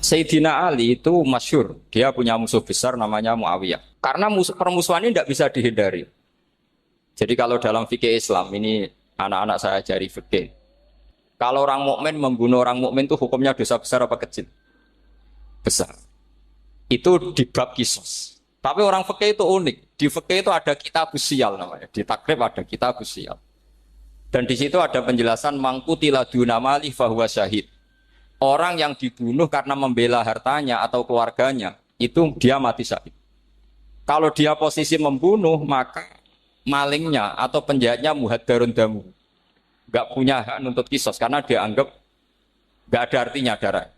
Sayyidina Ali itu masyhur, dia punya musuh besar namanya Muawiyah. Karena permusuhan ini tidak bisa dihindari. Jadi kalau dalam fikih Islam ini anak-anak saya ajari fikih. Kalau orang mukmin membunuh orang mukmin itu hukumnya dosa besar apa kecil? Besar. Itu di bab kisos. Tapi orang fikih itu unik. Di fikih itu ada kitab usial namanya. Di takrib ada kitab usial. Dan di situ ada penjelasan mangkutila dunamali fahuwa syahid. Orang yang dibunuh karena membela hartanya atau keluarganya, itu dia mati syahid. Kalau dia posisi membunuh, maka malingnya atau penjahatnya muhaddarun damu. Gak punya hak nuntut kisos karena dia anggap gak ada artinya darah.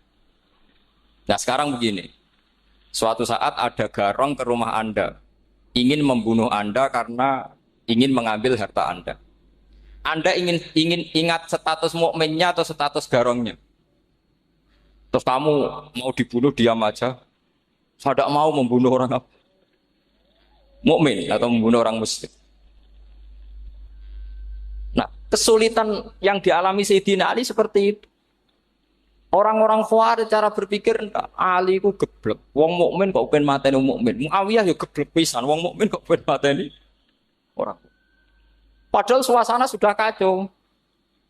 Nah sekarang begini, suatu saat ada garong ke rumah Anda, ingin membunuh Anda karena ingin mengambil harta Anda. Anda ingin ingat status mukminnya atau status garongnya. Terus kamu mau dibunuh diam aja. Saya tidak mau membunuh orang mukmin atau membunuh orang muslim. Nah, kesulitan yang dialami Sayyidina Ali seperti itu. Orang-orang Khawarij cara berpikir Ali ku geblek. Wong mukmin kok pengen mateni mukmin. Muawiyah ya geblek pisan. Wong mukmin kok pengen mateni orang. Padahal suasana sudah kacau.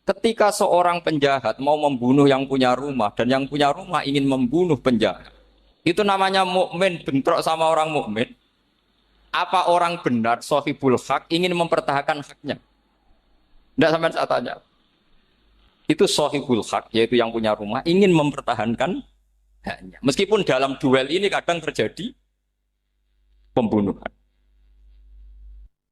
Ketika seorang penjahat mau membunuh yang punya rumah dan yang punya rumah ingin membunuh penjahat, itu namanya mukmin bentrok sama orang mukmin. Apa orang benar sahibul hak ingin mempertahankan haknya? Tidak sampai saya tanya. Itu sahibul hak, yaitu yang punya rumah ingin mempertahankan haknya. Meskipun dalam duel ini kadang terjadi pembunuhan.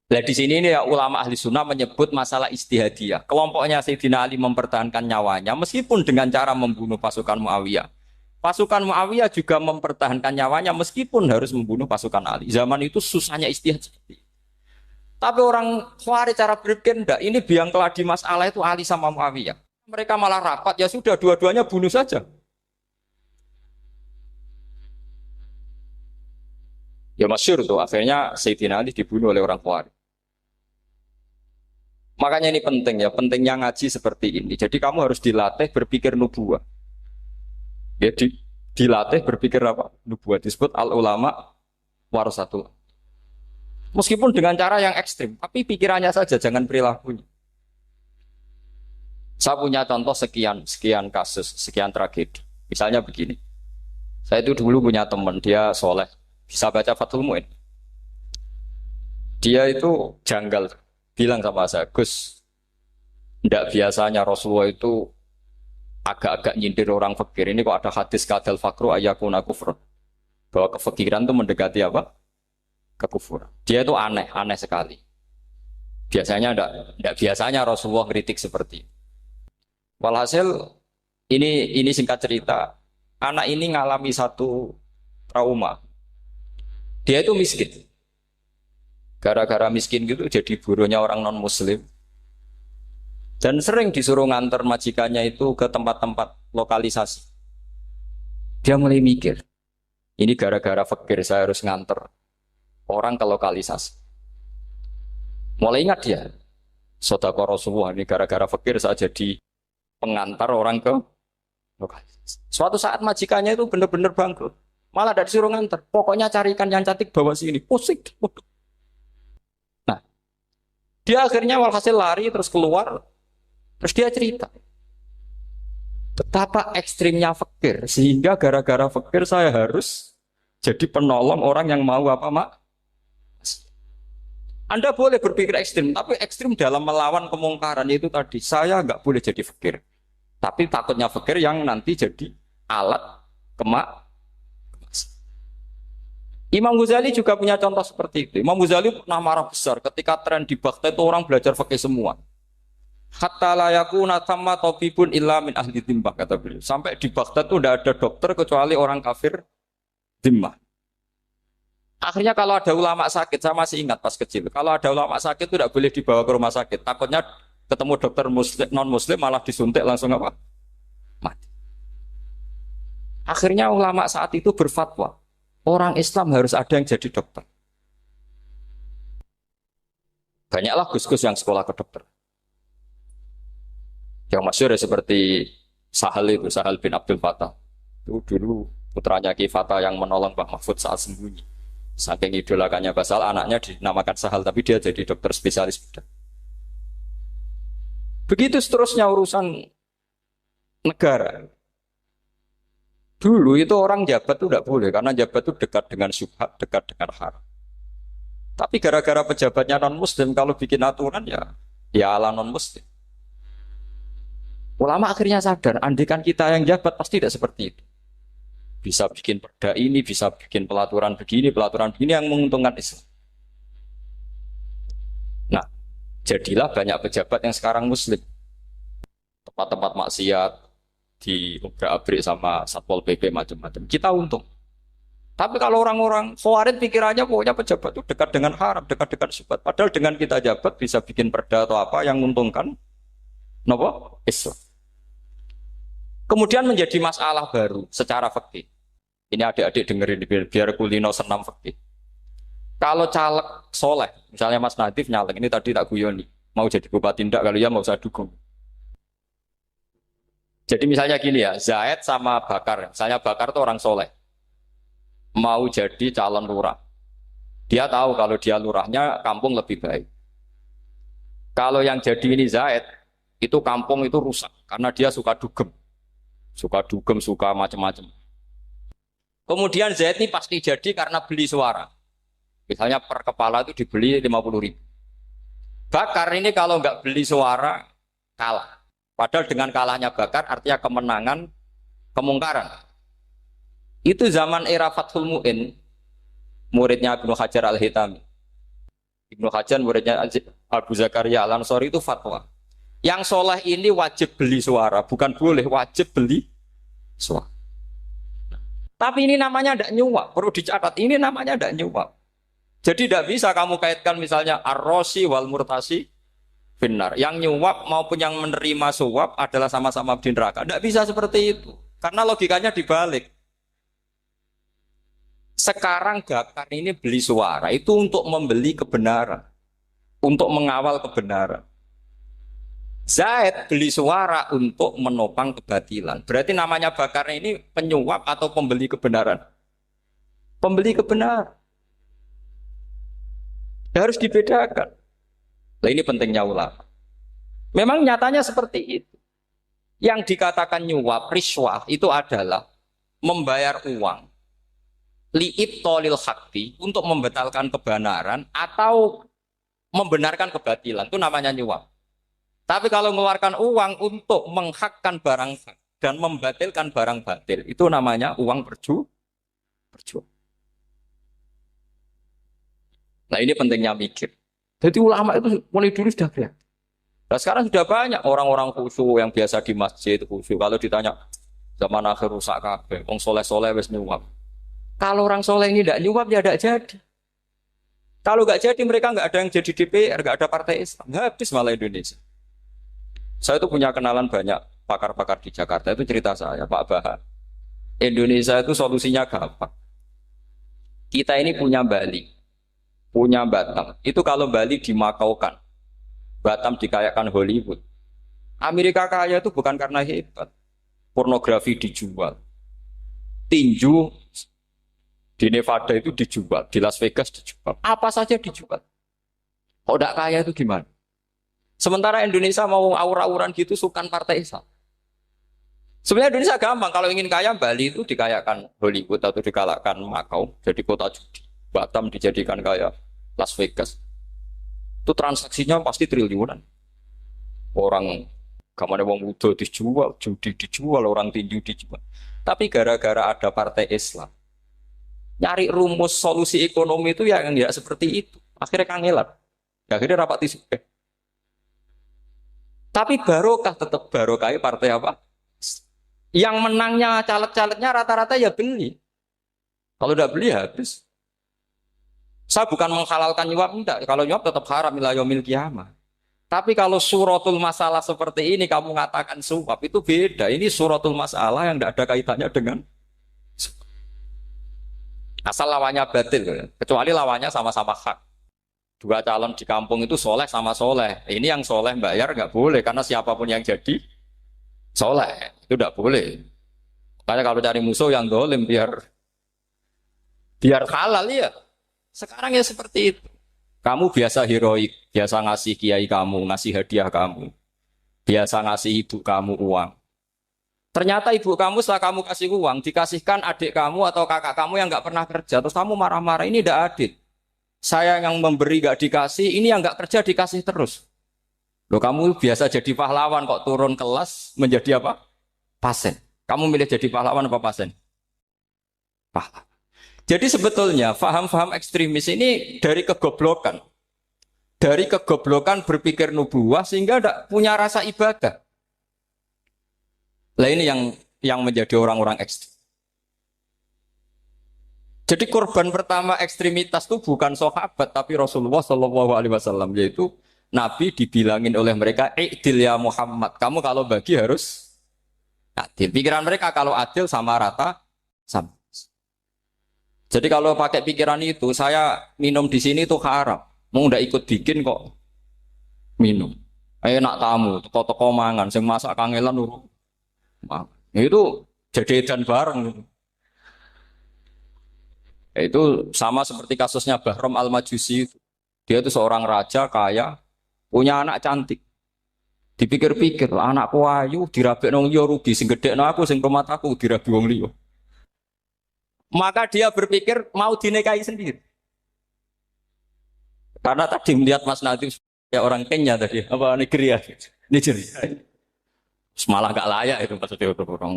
Nah di sini ini ya, ulama ahli sunnah menyebut masalah istihadiyah. Kelompoknya Sayyidina Ali mempertahankan nyawanya meskipun dengan cara membunuh pasukan Muawiyah. Pasukan Muawiyah juga mempertahankan nyawanya meskipun harus membunuh pasukan Ali. Zaman itu susahnya istihad seperti itu. Tapi orang Khawarij cara berpikir enggak, ini biang keladi masalah itu Ali sama Muawiyah. Mereka malah rapat, ya sudah dua-duanya bunuh saja. Ya masyhur tuh, akhirnya Sayyidina Ali dibunuh oleh orang Khawarij. Makanya ini penting ya, pentingnya ngaji seperti ini. Jadi kamu harus dilatih berpikir nubuah. Ya, dilatih berpikir apa? Nubuah disebut al-ulama warasatul. Meskipun dengan cara yang ekstrim, tapi pikirannya saja, jangan perilakunya. Saya punya contoh sekian kasus, sekian tragedi. Misalnya begini. Saya itu dulu punya teman, dia soleh, bisa baca Fathul Mu'in. Dia itu janggal. Bilang sama saya, Gus, tidak biasanya Rasulullah itu agak-agak nyindir orang fakir. Ini kok ada hadis kadal fakru ayakuna kufrun. Bahwa kefakiran itu mendekati apa? Kekufuran. Dia itu aneh sekali. Biasanya tidak biasanya Rasulullah kritik seperti itu. Walhasil, ini singkat cerita, anak ini ngalami satu trauma. Dia itu miskin. Gara-gara miskin gitu jadi buruhnya orang non-muslim. Dan sering disuruh nganter majikannya itu ke tempat-tempat lokalisasi. Dia mulai mikir, ini gara-gara fakir saya harus nganter orang ke lokalisasi. Mulai ingat dia, sedekah Rasulullah ini gara-gara fakir saya jadi pengantar orang ke lokalisasi. Suatu saat majikannya itu benar-benar bangkrut. Malah tidak disuruh nganter. Pokoknya carikan yang cantik bawa sini. Pusing. Dia akhirnya walhasil lari terus keluar, terus dia cerita betapa ekstrimnya fakir sehingga gara-gara fakir saya harus jadi penolong orang yang mau apa mak. Anda boleh berpikir ekstrim, tapi ekstrim dalam melawan kemungkaran itu tadi. Saya nggak boleh jadi fakir, tapi takutnya fakir yang nanti jadi alat kemak. Imam Ghazali juga punya contoh seperti itu. Imam Ghazali pernah marah besar ketika tren di Baghdad itu orang belajar fikih semua. Hatta la yakuna thamma tabibun illa min ahli dhimmah, kata beliau. Sampai di Baghdad itu tidak ada dokter kecuali orang kafir dhimmah. Akhirnya kalau ada ulama sakit, saya masih ingat pas kecil. Kalau ada ulama sakit itu tidak boleh dibawa ke rumah sakit. Takutnya ketemu dokter muslim, non-muslim malah disuntik langsung apa? Mati. Akhirnya ulama saat itu berfatwa. Orang Islam harus ada yang jadi dokter. Banyaklah gus-gus yang sekolah ke dokter. Yang masyhur ya seperti Sahal bin Abdul Fattah. Itu dulu putranya Ki Fata yang menolong Mbah Mahfud saat sembunyi. Saking idolakannya Basal, anaknya dinamakan Sahal, tapi dia jadi dokter spesialis bedah. Begitu seterusnya urusan negara. Dulu itu orang jabat itu tidak boleh, karena jabat itu dekat dengan syubhat, dekat dengan haram. Tapi gara-gara pejabatnya non-muslim, kalau bikin aturan ya ala non-muslim. Ulama akhirnya sadar, andikan kita yang jabat pasti tidak seperti itu. Bisa bikin perda ini, bisa bikin pelaturan begini yang menguntungkan Islam. Nah, jadilah banyak pejabat yang sekarang muslim. Tempat-tempat maksiat di obrak-abrik sama Satpol PP macam-macam. Kita untung. Tapi kalau orang-orang Khawarij pikirannya pokoknya pejabat itu dekat dengan haram, dekat-dekat syubhat. Padahal dengan kita jabat bisa bikin perda atau apa yang menguntungkan Islam. Kemudian menjadi masalah baru secara fikih. Ini adik-adik dengerin biar kulino senam fikih. Kalau caleg soleh, misalnya Mas Nadif nyalek, ini tadi tak guyoni, mau jadi bupati ndak, kalau ya mau saya dukung. Jadi misalnya gini ya, Zaid sama Bakar, misalnya Bakar itu orang soleh, mau jadi calon lurah. Dia tahu kalau dia lurahnya kampung lebih baik. Kalau yang jadi ini Zaid, itu kampung itu rusak, karena dia suka dugem, suka macam-macam. Kemudian Zaid ini pasti jadi karena beli suara. Misalnya per kepala itu dibeli 50.000. Bakar ini kalau nggak beli suara, kalah. Padahal dengan kalahnya Bakar artinya kemenangan, kemungkaran. Itu zaman era Fathul Mu'in, muridnya Ibnu Hajar Al-Hitami. Ibnu Hajar muridnya Abu Zakaria Al-Ansori itu fatwa. Yang soleh ini wajib beli suara, bukan boleh, wajib beli suara. Tapi ini namanya tidak nyuap, perlu dicatat, ini namanya tidak nyuap. Jadi tidak bisa kamu kaitkan misalnya ar-rosi wal murtasi benar. Yang nyuap maupun yang menerima suap adalah sama-sama di neraka. Tidak bisa seperti itu. Karena logikanya dibalik. Sekarang Bakar ini beli suara itu untuk membeli kebenaran. Untuk mengawal kebenaran. Zaid beli suara untuk menopang kebatilan. Berarti namanya Bakar ini penyuap atau pembeli kebenaran? Pembeli kebenaran. Harus dibedakan. Nah, ini pentingnya ulama. Memang nyatanya seperti itu. Yang dikatakan nyuap, riswah itu adalah membayar uang li'ibtolil haqqi untuk membatalkan kebenaran atau membenarkan kebatilan. Itu namanya nyuap. Tapi kalau mengeluarkan uang untuk menghakkan barang hak dan membatalkan barang batil, itu namanya uang perjuangan. Nah ini pentingnya mikir. Jadi ulama itu mulai dulu sudah kelihatan. Nah sekarang sudah banyak orang-orang khusyuk yang biasa di masjid khusyuk. Kalau ditanya zaman akhir rusak kabeh, wong soleh-soleh wis nyuap. Kalau orang soleh ini tidak nyuap ya tidak jadi. Kalau nggak jadi mereka nggak ada yang jadi DPR, nggak ada partai Islam, habis malah Indonesia. Saya itu punya kenalan banyak pakar-pakar di Jakarta, itu cerita saya Pak Bahar. Indonesia itu solusinya gampang. Kita ini punya Bali, punya Batam. Itu kalau Bali dimakaukan, Batam dikayakan Hollywood. Amerika kaya itu bukan karena hebat. Pornografi dijual. Tinju di Nevada itu dijual, di Las Vegas dijual. Apa saja dijual. Kok tidak kaya itu gimana? Sementara Indonesia mau aur-auran gitu sukan partai Islam. Sebenarnya Indonesia gampang. Kalau ingin kaya, Bali itu dikayakan Hollywood atau dikayakan Makau. Jadi kota judi. Batam dijadikan kaya Las Vegas. Itu transaksinya pasti triliunan. Orang kamane wong muda dijual, judi dijual, orang tinju dijual. Tapi gara-gara ada partai Islam, nyari rumus solusi ekonomi itu yang nggak seperti itu. Akhirnya kangelan. Akhirnya rapat isu. Tapi barokah tetap barokah partai apa? Yang menangnya caleg-calegnya rata-rata ya beli. Kalau tidak beli habis. Saya bukan menghalalkan nyuap, enggak. Kalau nyuap tetap haram ila yaumil qiyamah. Tapi kalau suratul masalah seperti ini kamu mengatakan suap itu beda. Ini suratul masalah yang tidak ada kaitannya dengan asal lawannya batil, kecuali lawannya sama-sama hak. Dua calon di kampung itu soleh sama soleh. Ini yang soleh bayar nggak boleh karena siapapun yang jadi soleh itu tidak boleh. Kayak kalau cari musuh yang dolim biar halal ya. Sekarang ya seperti itu. Kamu biasa heroik, biasa ngasih kiai kamu, ngasih hadiah kamu, biasa ngasih ibu kamu uang. Ternyata ibu kamu setelah kamu kasih uang, dikasihkan adik kamu atau kakak kamu yang nggak pernah kerja, terus kamu marah-marah, ini tidak adil. Saya yang memberi nggak dikasih, ini yang nggak kerja dikasih terus. Loh kamu biasa jadi pahlawan kok turun kelas menjadi apa? Pasien. Kamu milih jadi pahlawan apa pasien? Pahlawan. Jadi sebetulnya faham-faham ekstremis ini dari kegoblokan. Dari kegoblokan berpikir nubuah sehingga tidak punya rasa ibadah. Lah ini yang menjadi orang-orang ekstrem. Jadi korban pertama ekstremitas itu bukan sahabat tapi Rasulullah Shallallahu Alaihi Wasallam, yaitu Nabi dibilangin oleh mereka, "I'dil ya Muhammad, kamu kalau bagi harus adil." Pikiran mereka kalau adil sama rata sama. Jadi kalau pakai pikiran itu, saya minum di sini itu haram. Mau ndak ikut bikin kok minum. Enak tamu, toko-toko mangan, sing masak kangelan nurut. Itu jadi edan bareng. Itu sama seperti kasusnya Bahram Al-Majusi. Dia itu seorang raja kaya, punya anak cantik. Dipikir-pikir, anakku ayu dirabi nang liya rugi, sing gedhekno aku sing rumah aku dirabi wong liya. Maka dia berpikir mau dinikahi sendiri. Karena tadi melihat Mas Nadif ya orang Kenya tadi, apa Nigeria. Nigeria. Malah gak layak itu maksudnya orang.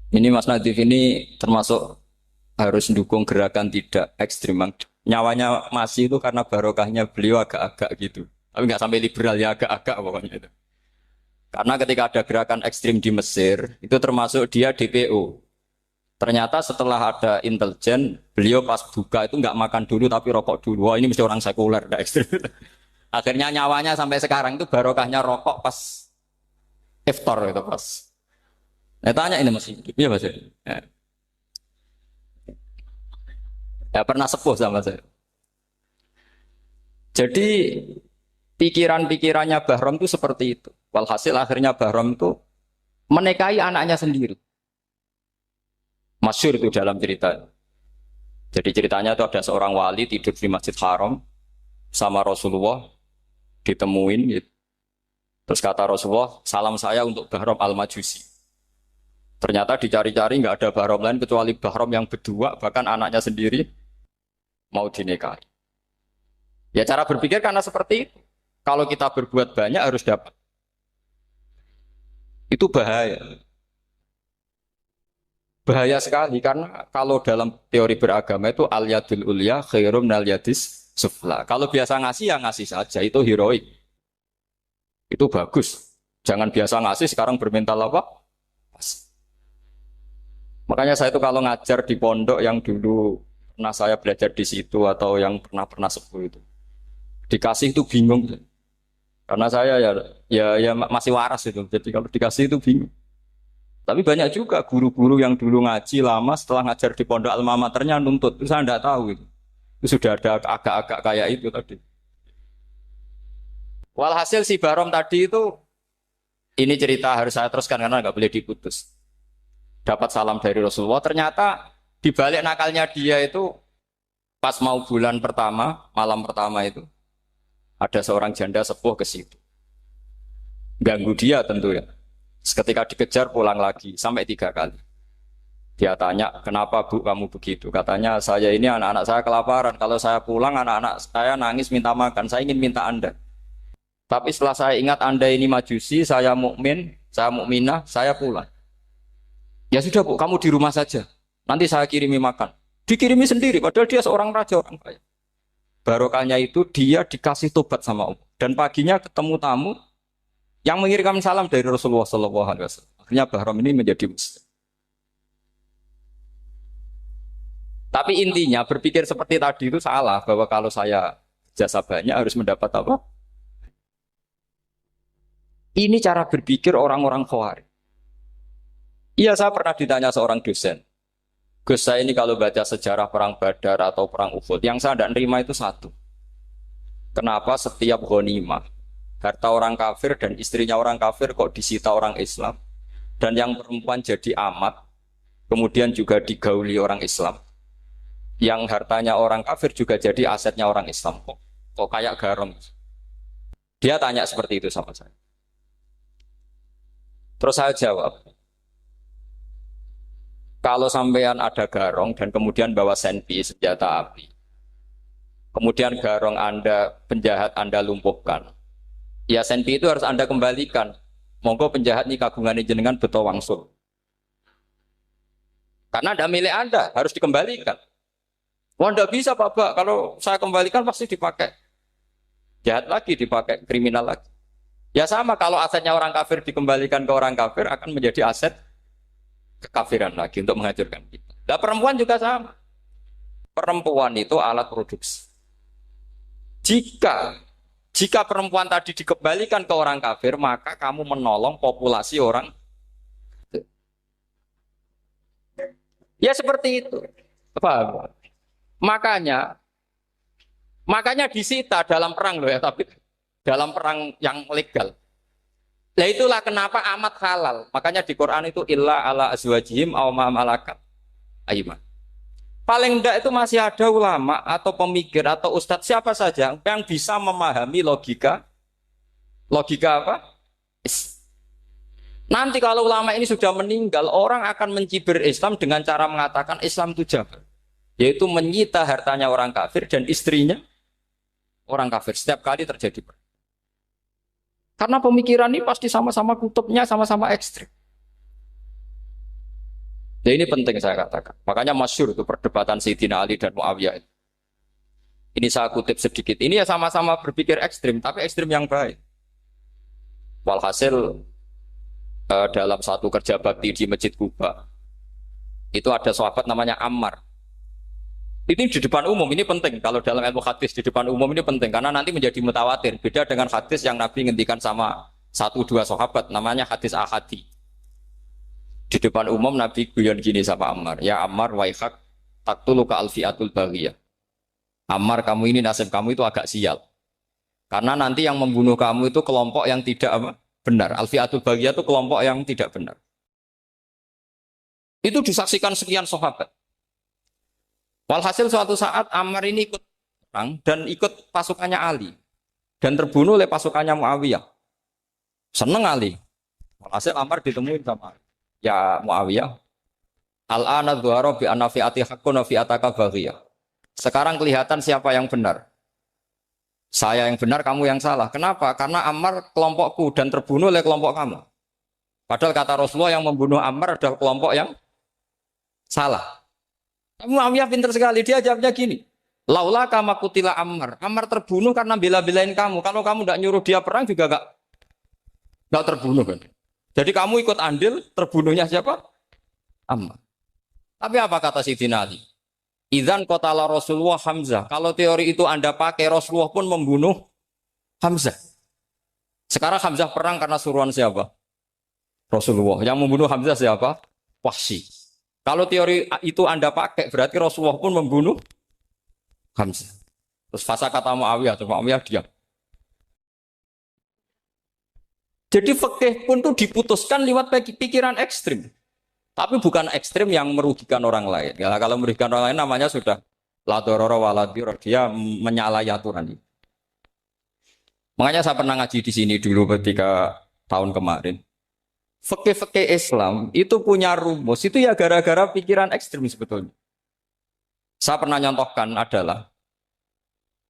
Ini Mas Nadif ini termasuk harus mendukung gerakan tidak ekstrim. Nyawanya masih itu karena barokahnya beliau agak-agak gitu. Tapi nggak sampai liberal ya agak-agak pokoknya itu. Karena ketika ada gerakan ekstrim di Mesir, itu termasuk dia DPO. Ternyata setelah ada intelijen, beliau pas buka itu nggak makan dulu tapi rokok dulu. Wah ini mesti orang sekuler, tidak ekstrim. Akhirnya nyawanya sampai sekarang itu barokahnya rokok pas iftar itu pas. Saya tanya ini masih hidup, ya Mas? Ya pernah sepuh sama saya. Jadi pikiran-pikirannya Bahram itu seperti itu. Walhasil akhirnya Bahram itu menikahi anaknya sendiri. Masyhur itu dalam cerita. Jadi ceritanya itu ada seorang wali tidur di Masjid Haram sama Rasulullah, ditemuin gitu. Terus kata Rasulullah, salam saya untuk Bahram Al-Majusi. Ternyata dicari-cari nggak ada Bahram lain kecuali Bahram yang berdua, bahkan anaknya sendiri mau dinikahi. Ya cara berpikir karena seperti itu. Kalau kita berbuat banyak harus dapat. Itu bahaya. Bahaya sekali karena kalau dalam teori beragama itu al-yadul ulya khairum minal yadis sufla. Kalau biasa ngasih ya ngasih saja, itu heroik. Itu bagus. Jangan biasa ngasih sekarang bermental apa? Makanya saya itu kalau ngajar di pondok yang dulu pernah saya belajar di situ atau yang pernah sepuh itu. Dikasih itu bingung. Karena saya ya masih waras itu. Jadi kalau dikasih itu bingung. Tapi banyak juga guru-guru yang dulu ngaji lama setelah ngajar di pondok alma maternya nuntut. Itu saya tidak tahu itu. Itu sudah ada agak-agak kayak itu tadi. Walhasil si Bahram tadi itu ini cerita harus saya teruskan karena nggak boleh diputus. Dapat salam dari Rasulullah. Ternyata di balik nakalnya dia itu pas mau bulan pertama, malam pertama itu ada seorang janda sepuh ke situ. Ganggu dia tentu ya. Ketika dikejar pulang lagi sampai 3 kali. Dia tanya, kenapa Bu kamu begitu? Katanya saya ini anak-anak saya kelaparan. Kalau saya pulang anak-anak saya nangis minta makan. Saya ingin minta Anda. Tapi setelah saya ingat Anda ini majusi, saya mukmin, saya mukminah, saya pulang. Ya sudah Bu, kamu di rumah saja. Nanti saya kirimi makan. Dikirimi sendiri, padahal dia seorang raja orang kaya. Barokahnya itu dia dikasih tobat sama Allah. Dan paginya ketemu tamu yang mengirimkan salam dari Rasulullah SAW. Akhirnya Bahram ini menjadi muslim. Tapi intinya berpikir seperti tadi itu salah. Bahwa kalau saya jasa banyak harus mendapat apa? Ini cara berpikir orang-orang Khawarij. Iya saya pernah ditanya seorang dosen. Gus saya ini kalau baca sejarah perang Badar atau perang Uhud, yang saya tidak nerima itu satu. Kenapa setiap ghanimah harta orang kafir dan istrinya orang kafir kok disita orang Islam? dan yang perempuan jadi amat, kemudian juga digauli orang Islam, yang hartanya orang kafir juga jadi asetnya orang Islam. Kok kayak garong? Dia tanya seperti itu sama saya. Terus saya jawab, kalau sampean ada garong dan kemudian bawa senpi, senjata api, kemudian garong Anda, penjahat Anda lumpuhkan, ya senpi itu harus Anda kembalikan. Monggo penjahat ini kagungan jenengan beto wangsul. Karena ada milik Anda, harus dikembalikan. Wah, tidak bisa Pak, kalau saya kembalikan pasti dipakai jahat lagi, dipakai kriminal lagi. Ya sama, kalau asetnya orang kafir dikembalikan ke orang kafir, akan menjadi aset kekafiran lagi untuk menghancurkan kita. Nah, perempuan juga sama. Perempuan itu alat produksi. Jika perempuan tadi dikembalikan ke orang kafir, maka kamu menolong populasi orang. Ya seperti itu. Paham? Makanya disita dalam perang loh ya, tapi dalam perang yang legal. Nah itulah kenapa amat halal. Makanya di Quran itu illa ala azwajihim aw ma malakat ayman. Paling enggak itu masih ada ulama atau pemikir atau ustadz siapa saja yang bisa memahami logika apa? Nanti kalau ulama ini sudah meninggal, orang akan mencibir Islam dengan cara mengatakan Islam itu jahat, yaitu menyita hartanya orang kafir dan istrinya orang kafir setiap kali terjadi perang. Karena pemikiran ini pasti sama-sama kutubnya, sama-sama ekstrim. Nah ini penting saya katakan. Makanya masyhur itu perdebatan Sayyidina Ali dan Muawiyah. Ini saya kutip sedikit. Ini ya sama-sama berpikir ekstrim, tapi ekstrim yang baik. Walhasil dalam satu kerja bakti di Masjid Kuba, itu ada sahabat namanya Ammar. Ini di depan umum, ini penting. Kalau dalam ilmu hadis di depan umum ini penting karena nanti menjadi mutawatir. Beda dengan hadis yang Nabi ngendikan sama 1-2 sahabat, namanya hadis ahadi. Di depan umum Nabi guyon gini sama Ammar, ya Ammar waihak taktuluka alfiatul baghiyah. Ammar, kamu ini nasib kamu itu agak sial. Karena nanti yang membunuh kamu itu kelompok yang tidak benar. Alfiatul baghiyah itu kelompok yang tidak benar. Itu disaksikan sekian sahabat. Walhasil suatu saat Ammar ini ikut perang dan ikut pasukannya Ali dan terbunuh oleh pasukannya Muawiyah. Seneng Ali. Walhasil Ammar ditemuin sama Ali. Ya Muawiyah, al-ana dhuhara bi anna fi'ati haqqun wa fi'ataka baghiyah. Sekarang kelihatan siapa yang benar. Saya yang benar, kamu yang salah. Kenapa? Karena Ammar kelompokku dan terbunuh oleh kelompok kamu. Padahal kata Rasulullah yang membunuh Ammar adalah kelompok yang salah. Muawiyah pintar sekali, dia jawabnya gini, laula kama kutila Ammar. Ammar terbunuh karena bela-belain kamu. Kalau kamu tidak nyuruh dia perang juga nggak terbunuh kan. Jadi kamu ikut andil, terbunuhnya siapa? Ammar. Tapi apa kata Sayyidina Ali? Idzan qatala Rasulullah Hamzah. Kalau teori itu Anda pakai, Rasulullah pun membunuh Hamzah. Sekarang Hamzah perang karena suruhan siapa? Rasulullah. Yang membunuh Hamzah siapa? Wahsy. Kalau teori itu Anda pakai, berarti Rasulullah pun membunuh Hamzah. Terus fasa kata Muawiyah, terus Muawiyah diam. Jadi fikih pun tuh diputuskan lewat pikiran ekstrim. Tapi bukan ekstrim yang merugikan orang lain. Ya, kalau merugikan orang lain namanya sudah la dororo wa la dirar. Dia menyalahi aturan. Makanya saya pernah ngaji di sini dulu ketika tahun kemarin. Fikih-fikih Islam itu punya rumus, itu ya gara-gara pikiran ekstrim sebetulnya. Saya pernah nyontohkan adalah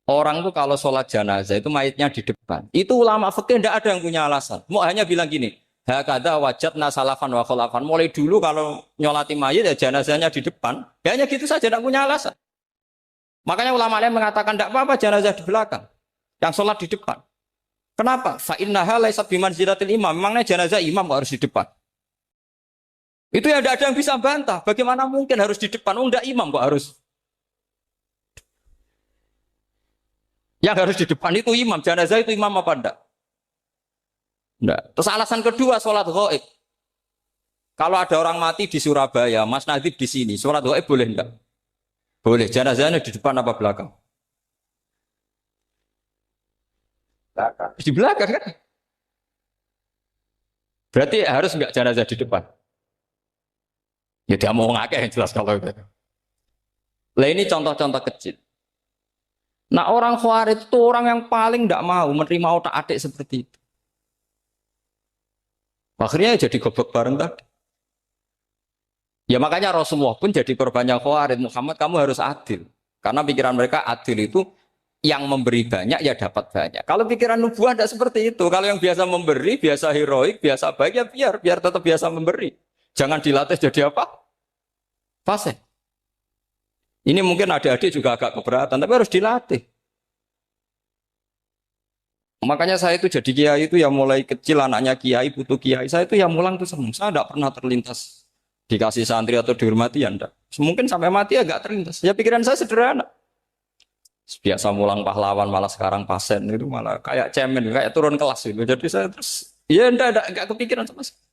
orang tuh kalau sholat jenazah itu mayitnya di depan. Itu ulama fikih tidak ada yang punya alasan. Mau hanya bilang gini, hakadha wajadna salafan wa khalafan. Mulai dulu kalau nyolati mayit ya jenazahnya di depan. Ya hanya gitu saja, tidak punya alasan. Makanya ulama lain mengatakan tidak apa-apa jenazah di belakang, yang sholat di depan. Kenapa? Fa innaha laysat bimanzilatil imam. Memangnya jenazah imam harus di depan. Itu ya tidak ada yang bisa bantah. Bagaimana mungkin harus di depan? Enggak imam kok harus. Yang harus di depan itu imam. Jenazah itu imam apa enggak? Enggak. Terus alasan kedua sholat ghaib. Kalau ada orang mati di Surabaya, Mas Nadib di sini, sholat ghaib boleh enggak? Boleh. Jenazahnya di depan apa belakang? Di belakang kan? Berarti harus enggak jenazah di depan. Ya dia mau ngakeh yang jelas kalau itu. Lah ini contoh-contoh kecil. Nah orang Khawarij itu orang yang paling tidak mau menerima otak adik seperti itu. Akhirnya jadi goblok bareng tadi. Ya makanya Rasulullah pun jadi korbannya Khawarij. Muhammad kamu harus adil. Karena pikiran mereka adil itu yang memberi banyak ya dapat banyak. Kalau pikiran nubuah tidak seperti itu. Kalau yang biasa memberi, biasa heroik, biasa baik ya biar tetap biasa memberi. Jangan dilatih jadi apa? Fasih. Ini mungkin adik-adik juga agak keberatan, tapi harus dilatih. Makanya saya itu jadi kiai itu ya mulai kecil anaknya kiai butuh kiai. Saya itu ya mulang tuh senang. Saya tidak pernah terlintas dikasih santri atau dihormati ya enggak. Mungkin sampai mati agak terlintas. Ya pikiran saya sederhana. Biasa mulang pahlawan malah sekarang pasen itu malah kayak cemen, kayak turun kelas itu. Jadi saya terus ya enggak kepikiran sama sekali.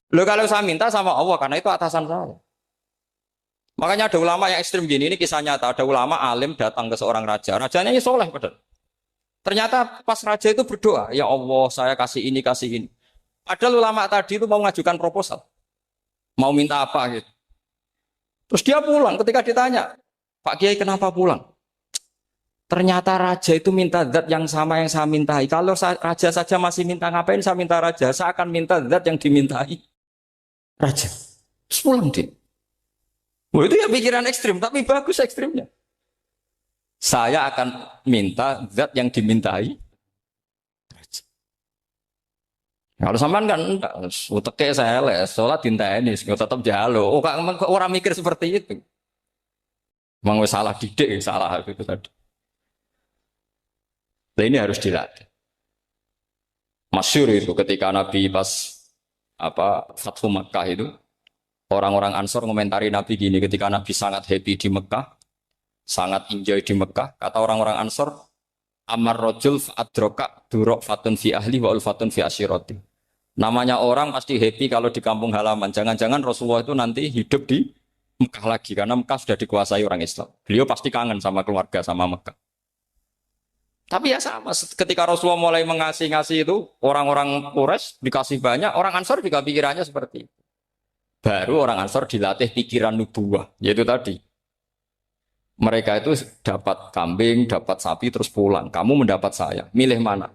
Loh kalau saya minta sama Allah karena itu atasan saya. Makanya ada ulama yang ekstrim gini, ini kisah nyata. Ada ulama alim datang ke seorang raja. Rajanya ini soleh padahal. Ternyata pas raja itu berdoa, ya Allah saya kasih ini, kasih ini. Padahal ulama tadi itu mau mengajukan proposal. Mau minta apa gitu. Terus dia pulang ketika ditanya, Pak Kiai kenapa pulang? Ternyata raja itu minta zat yang sama yang saya mintai. Kalau raja saja masih minta, ngapain saya minta raja? Saya akan minta zat yang dimintai raja. Terus pulang dia. Wah itu ya pikiran ekstrim, tapi bagus ekstrimnya. Saya akan minta zat yang dimintai. Kalau sampean kan enggak, uteke saya les, sholat dinteni, tetap jalo. Oh, orang mikir seperti itu. Memang salah didik, salah itu tadi. Nah, ini harus dilatih. Masyhur itu ketika Nabi pas Fathu Makkah itu, orang-orang Ansor ngomentari Nabi gini, ketika Nabi sangat happy di Mekah, sangat enjoy di Mekah, kata orang-orang Ansor, Amar rojul adroka durok fatun fi ahli wa ulfatun fi asyiroti. Namanya orang pasti happy kalau di kampung halaman. Jangan-jangan Rasulullah itu nanti hidup di Mekah lagi, karena Mekah sudah dikuasai orang Islam. Beliau pasti kangen sama keluarga, sama Mekah. Tapi ya sama, ketika Rasulullah mulai ngasih itu, orang-orang Quraisy dikasih banyak, orang Ansor juga pikirannya seperti itu. Baru orang Ansor dilatih pikiran nubuwah, yaitu tadi. Mereka itu dapat kambing, dapat sapi, terus pulang. Kamu mendapat saya, milih mana?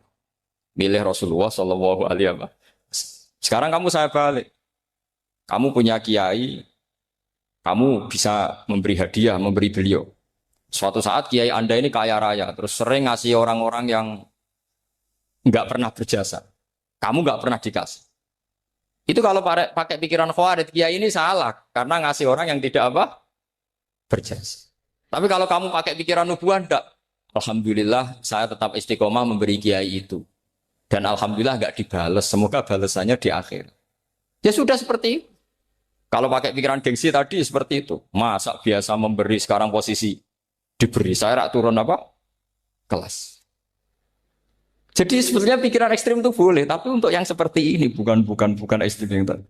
Milih Rasulullah Shallallahu Alaihi Wasallam. Sekarang kamu saya balik. Kamu punya kiai, kamu bisa memberi hadiah, memberi beliau. Suatu saat kiai Anda ini kaya raya, terus sering ngasih orang-orang yang nggak pernah berjasa. Kamu nggak pernah dikasih. Itu kalau pakai pikiran Khawarij, kiai ini salah karena ngasih orang yang tidak apa berjasa. Tapi kalau kamu pakai pikiran nubuah, enggak. Alhamdulillah saya tetap istiqomah memberi kiai itu. Dan alhamdulillah enggak dibales. Semoga balasannya di akhir. Ya sudah seperti itu. Kalau pakai pikiran gengsi tadi seperti itu. Masa biasa memberi sekarang posisi diberi. Saya rak turun apa? Kelas. Jadi sebetulnya pikiran ekstrim itu boleh. Tapi untuk yang seperti ini bukan ekstrim yang tadi.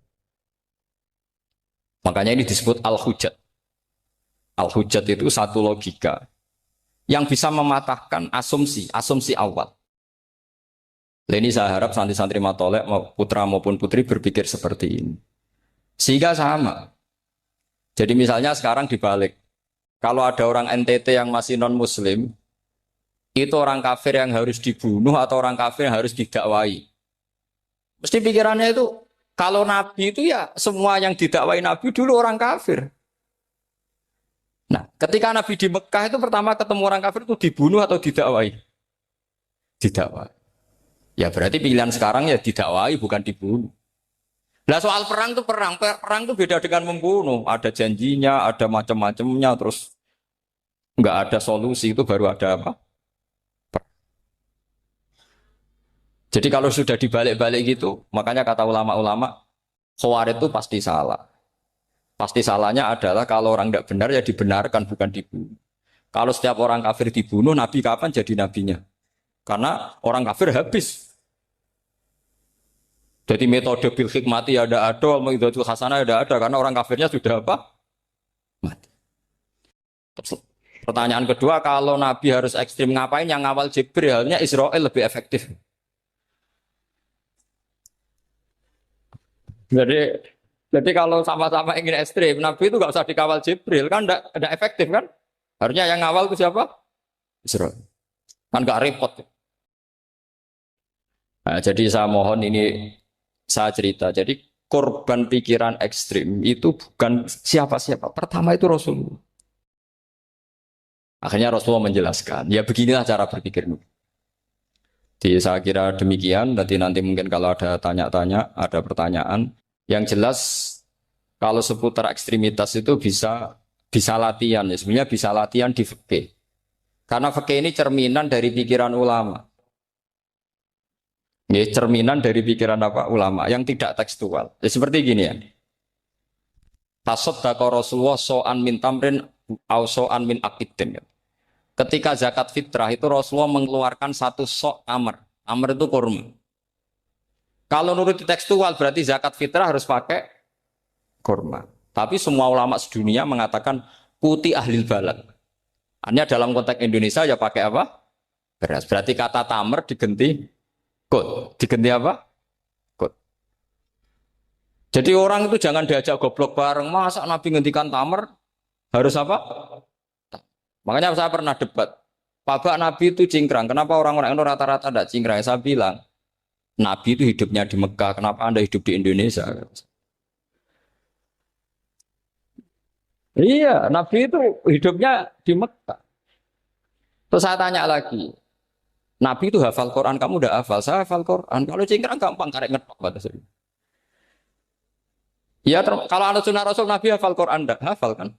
Makanya ini disebut al-hujat. Al-hujat itu satu logika yang bisa mematahkan asumsi awal. Ini saya harap santri-santri matolek, putra maupun putri berpikir seperti ini. Sehingga sama. Jadi misalnya sekarang dibalik. Kalau ada orang NTT yang masih non-muslim, itu orang kafir yang harus dibunuh atau orang kafir yang harus didakwai. Mesti pikirannya itu, kalau Nabi itu ya semua yang didakwai Nabi dulu orang kafir. Nah, ketika Nabi di Mekah itu pertama ketemu orang kafir itu dibunuh atau didakwai? Didakwai. Ya berarti pilihan sekarang ya didakwai bukan dibunuh. Nah soal perang itu perang itu beda dengan membunuh. Ada janjinya, ada macam-macamnya, terus nggak ada solusi itu baru ada apa? Jadi kalau sudah dibalik-balik gitu, makanya kata ulama-ulama, Khawarij itu pasti salah. Pasti salahnya adalah kalau orang tidak benar ya dibenarkan bukan dibunuh. Kalau setiap orang kafir dibunuh, Nabi kapan jadi nabinya? Karena orang kafir habis. Jadi metode bil hikmati ada, al-mau'izatul hasanah ada karena orang kafirnya sudah apa? Mati. Pertanyaan kedua, kalau Nabi harus ekstrim ngapain yang ngawal Jibril? Halnya Israel lebih efektif. Jadi jadi kalau sama-sama ingin ekstrim, Nabi itu nggak usah dikawal Jibril kan, enggak efektif kan? Harusnya yang ngawal itu siapa? Israel. Kan nggak repot. Nah, jadi saya mohon ini saya cerita. Jadi korban pikiran ekstrim itu bukan siapa-siapa. Pertama itu Rasulullah. Akhirnya Rasulullah menjelaskan, ya beginilah cara berpikir. Jadi saya kira demikian. Nanti mungkin kalau ada tanya-tanya, ada pertanyaan. Yang jelas kalau seputar ekstremitas itu bisa latihan. Ya. Sebenarnya bisa latihan di fikih. Karena fikih ini cerminan dari pikiran ulama. Ya, cerminan dari pikiran apa ulama yang tidak tekstual. Ya, seperti gini ya. Tasaddaqa Rasulullah so'an min tamrin au so'an min akidin. Ya. Ketika zakat fitrah itu Rasulullah mengeluarkan satu sok amr. Amr itu kurma. Kalau menurut tekstual berarti zakat fitrah harus pakai kurma. Tapi semua ulama sedunia mengatakan kuti ahlil balad. Hanya dalam konteks Indonesia ya pakai apa? Beras. Berarti kata tamr diganti kut. Diganti apa? Kut. Jadi orang itu jangan diajak goblok bareng. Masa Nabi ngendikan tamr harus apa? Makanya saya pernah debat. Pak Nabi itu cingkrang. Kenapa orang-orang itu rata-rata tidak cingkrang? Saya bilang, Nabi itu hidupnya di Mekah. Kenapa Anda hidup di Indonesia? Iya, Nabi itu hidupnya di Mekah. Terus saya tanya lagi, Nabi itu hafal Quran, kamu udah hafal? Saya hafal Quran. Kalau cingkrang gampang, karek ngetok batasnya. Ya, kalau ada sunnah Rasul, Nabi hafal Quran, enggak? Hafal kan?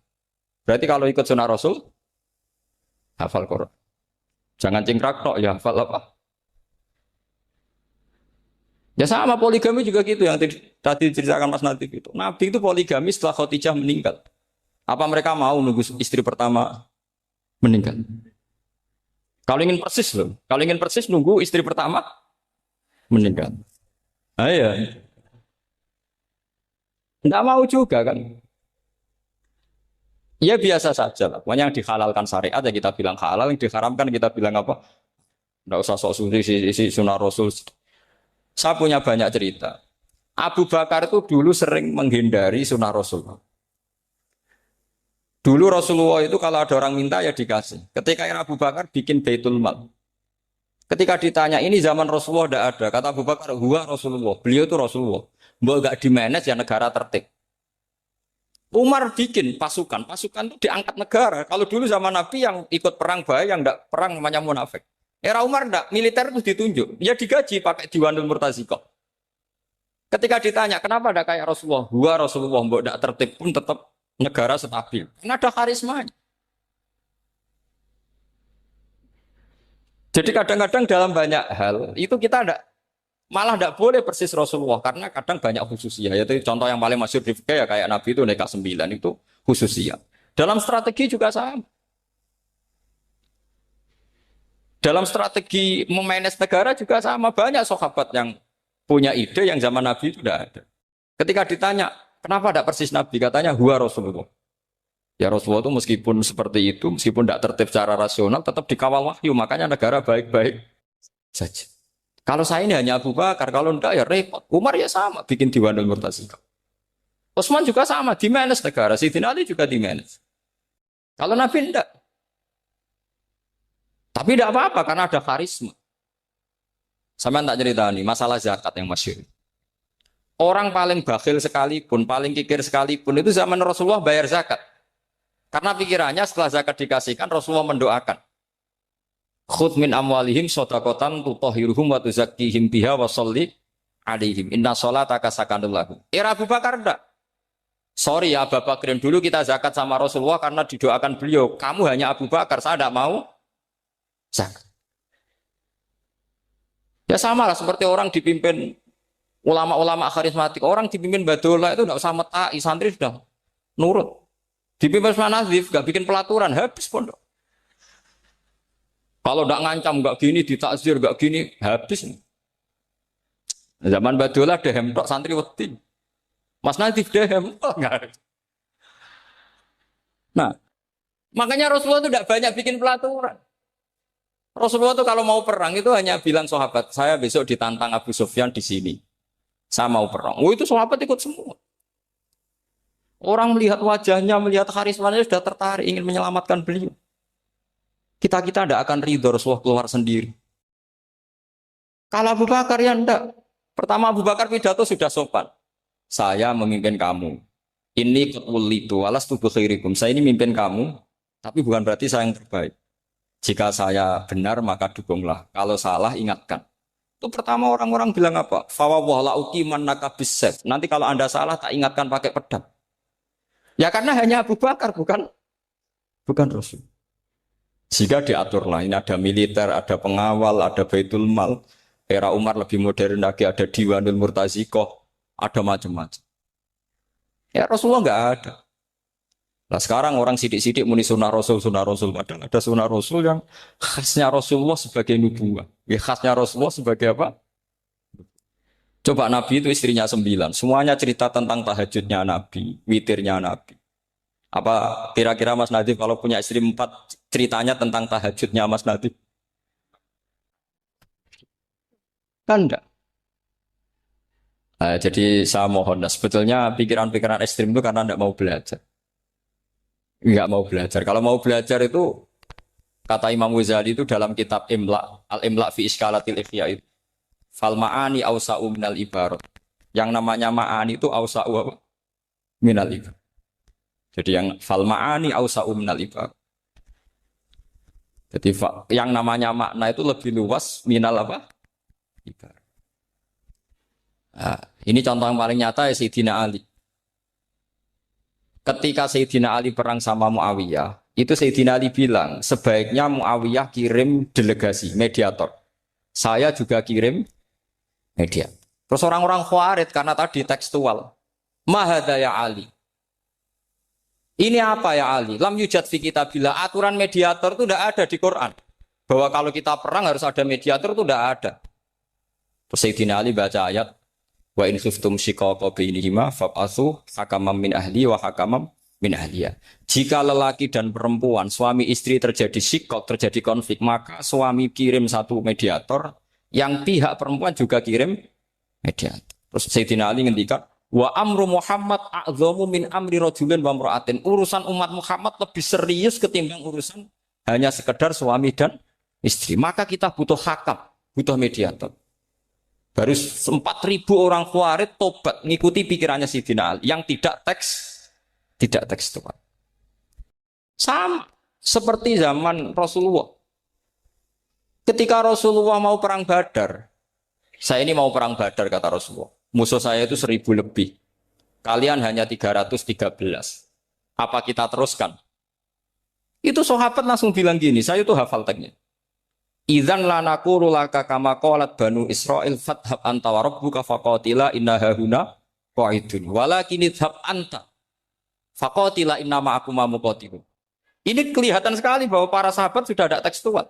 Berarti kalau ikut sunnah Rasul, hafal Quran. Jangan cingkrak tok, ya hafal apa? Ya sama poligami juga gitu yang tadi diceritakan Mas Natif itu. Nabi itu poligami setelah Khadijah meninggal. Apa mereka mau nunggu istri pertama meninggal? Kalau ingin persis loh. Kalau ingin persis nunggu istri pertama meninggal. Ah, iya. Enggak mau juga kan. Ya biasa saja lah. Pokoknya yang dihalalkan syariat ya kita bilang halal, yang diharamkan kita bilang apa? Enggak usah sok suci isi sunnah Rasul. Saya punya banyak cerita. Abu Bakar itu dulu sering menghindari sunnah Rasul. Dulu Rasulullah itu kalau ada orang minta ya dikasih. Ketika Abu Bakar bikin Baitul Mal. Ketika ditanya ini zaman Rasulullah tidak ada. Kata Abu Bakar, huwa Rasulullah. Beliau itu Rasulullah. Mbak gak di-manage ya negara tertib. Umar bikin pasukan. Pasukan itu diangkat negara. Kalau dulu zaman Nabi yang ikut perang bahaya, yang tidak perang namanya munafik. Era Umar tidak, militer itu ditunjuk. Dia digaji pakai Diwanul Murtazikoh. Ketika ditanya, kenapa ada kayak Rasulullah? Huwa Rasulullah, mbak tidak tertib pun tetap negara stabil. Karena ada karisma. Jadi kadang-kadang dalam banyak hal itu kita malah tidak boleh persis Rasulullah karena kadang banyak khususnya. Yaitu contoh yang paling masyhur di fikih ya kayak Nabi itu nikah 9 itu khususnya. Dalam strategi juga sama. Dalam strategi memanage negara juga sama. Banyak sahabat yang punya ide yang zaman Nabi itu tidak ada. Ketika ditanya, kenapa tidak persis Nabi? Katanya, huwa Rasulullah. Ya Rasulullah itu meskipun seperti itu, meskipun tidak tertib secara rasional, tetap dikawal wahyu. Makanya negara baik-baik saja. Kalau saya ini hanya Abu Bakar, kalau enggak ya repot. Umar ya sama, bikin Diwanul Murtazikoh. Utsman juga sama, di-manage negara. Sayyidina Ali juga di-manage. Kalau Nabi enggak. Tapi tidak apa-apa, karena ada karisma. Sama tak cerita nih, masalah zakat yang masyhur. Orang paling bakhil sekalipun, paling kikir sekalipun, itu zaman Rasulullah bayar zakat. Karena pikirannya setelah zakat dikasihkan, Rasulullah mendoakan. Khudh min amwalihim shadaqatan tutahhiruhum wa tuzakkihim biha wa sholli alaihim. Inna sholataka sakanun lahum. Era Abu Bakar enggak. Sorry ya Abu Bakrin, dulu kita zakat sama Rasulullah karena didoakan beliau. Kamu hanya Abu Bakar, saya tidak mau zakat. Ya sama lah seperti orang dipimpin ulama-ulama karismatik. Orang dipimpin Badullah itu tidak usah metai, santri sudah nurut. Dipimpin Usman Nazif, gak bikin pelaturan, habis pondok. Kalau tidak ngancam, gak gini, ditakzir, gak gini, habis. Zaman Badullah dehem tok santri wedi. Mas Nazif dehem tok enggak. Nah, makanya Rasulullah itu tidak banyak bikin pelaturan. Rasulullah itu kalau mau perang itu hanya bilang sahabat, saya besok ditantang Abu Sufyan di sini. Saya mau perang. Oh itu sahabat ikut semua. Orang melihat wajahnya, melihat karismanya sudah tertarik ingin menyelamatkan beliau. Kita tidak akan ridho Rasulullah keluar sendiri. Kalau Abu Bakar ya enggak. Pertama Abu Bakar pidato sudah sopan. Saya memimpin kamu. Ini ketulitu alas tubuh khairikum. Saya ini memimpin kamu, tapi bukan berarti saya yang terbaik. Jika saya benar maka dukunglah. Kalau salah ingatkan. Itu pertama orang-orang bilang apa? Fawwala uqiman nakabisef. Nanti kalau Anda salah tak ingatkan pakai pedang. Ya karena hanya Abu Bakar bukan Rasul. Jika diaturlah ini ada militer, ada pengawal, ada Baitul Mal. Era Umar lebih modern lagi, ada Diwanul Murtazikoh, ada macam-macam. Ya Rasulullah nggak ada. Nah sekarang orang sidik-sidik muni sunnah Rasul. Padahal ada sunnah Rasul yang khasnya Rasulullah sebagai nubuwah. Ya khasnya Rasulullah sebagai apa? Coba Nabi itu istrinya 9. Semuanya cerita tentang tahajudnya Nabi, witirnya Nabi. Apa kira-kira Mas Nadif kalau punya istri 4 ceritanya tentang tahajudnya Mas Nadif? Kan enggak. Jadi saya mohon, nah, sebetulnya pikiran-pikiran ekstrim itu karena enggak mau belajar. Enggak mau belajar. Kalau mau belajar itu, kata Imam Ghazali itu dalam kitab Imla, Al-Imla fi Iskalatil Ikhya itu. Fal ma'ani awsa'u minal ibarat. Yang namanya ma'ani itu awsa'u apa? Minal ibarat. Jadi yang fal ma'ani awsa'u minal ibarat. Jadi yang namanya makna itu lebih luas minal apa? Ibarat. Nah, ini contoh yang paling nyata ya Sayyidina Ali. Ketika Sayyidina Ali perang sama Muawiyah, itu Sayyidina Ali bilang, sebaiknya Muawiyah kirim delegasi, mediator. Saya juga kirim mediator. Terus orang-orang Khawarij karena tadi tekstual. Mahadha ya Ali. Ini apa ya Ali? Lam yujad fi kitabillah. Aturan mediator itu tidak ada di Quran. Bahwa kalau kita perang harus ada mediator itu tidak ada. Terus Sayyidina Ali baca ayat wa in khiftum shiqaqa bainihima fab'atsu hakaman min ahli wa hakaman min ahliya. Jika lelaki dan perempuan, suami istri terjadi shiqaq, terjadi konflik, maka suami kirim satu mediator, yang pihak perempuan juga kirim mediator. Terus Sayyidina Ali ngendikan wa amru Muhammad a'dhamu min amri rajulin wa imra'atin. Urusan umat Muhammad lebih serius ketimbang urusan hanya sekedar suami dan istri. Maka kita butuh hakam, butuh mediator. Baru 4.000 orang Khawarij tobat ngikuti pikirannya Sayyidina Ali yang tidak tekstual. Sama seperti zaman Rasulullah. Ketika Rasulullah mau perang Badar, saya ini mau perang Badar kata Rasulullah. Musuh saya itu 1.000 lebih. Kalian hanya 313. Apa kita teruskan? Itu sahabat langsung bilang gini, saya itu hafal teksnya. Idzan lanaqulu laka kama qalat banu Israil fathab anta wa rabbuka faqatila inna hahuna qa'idun walakin idhab anta faqatila inna ma'akum muqatilun. Ini kelihatan sekali bahwa para sahabat sudah ada tekstual.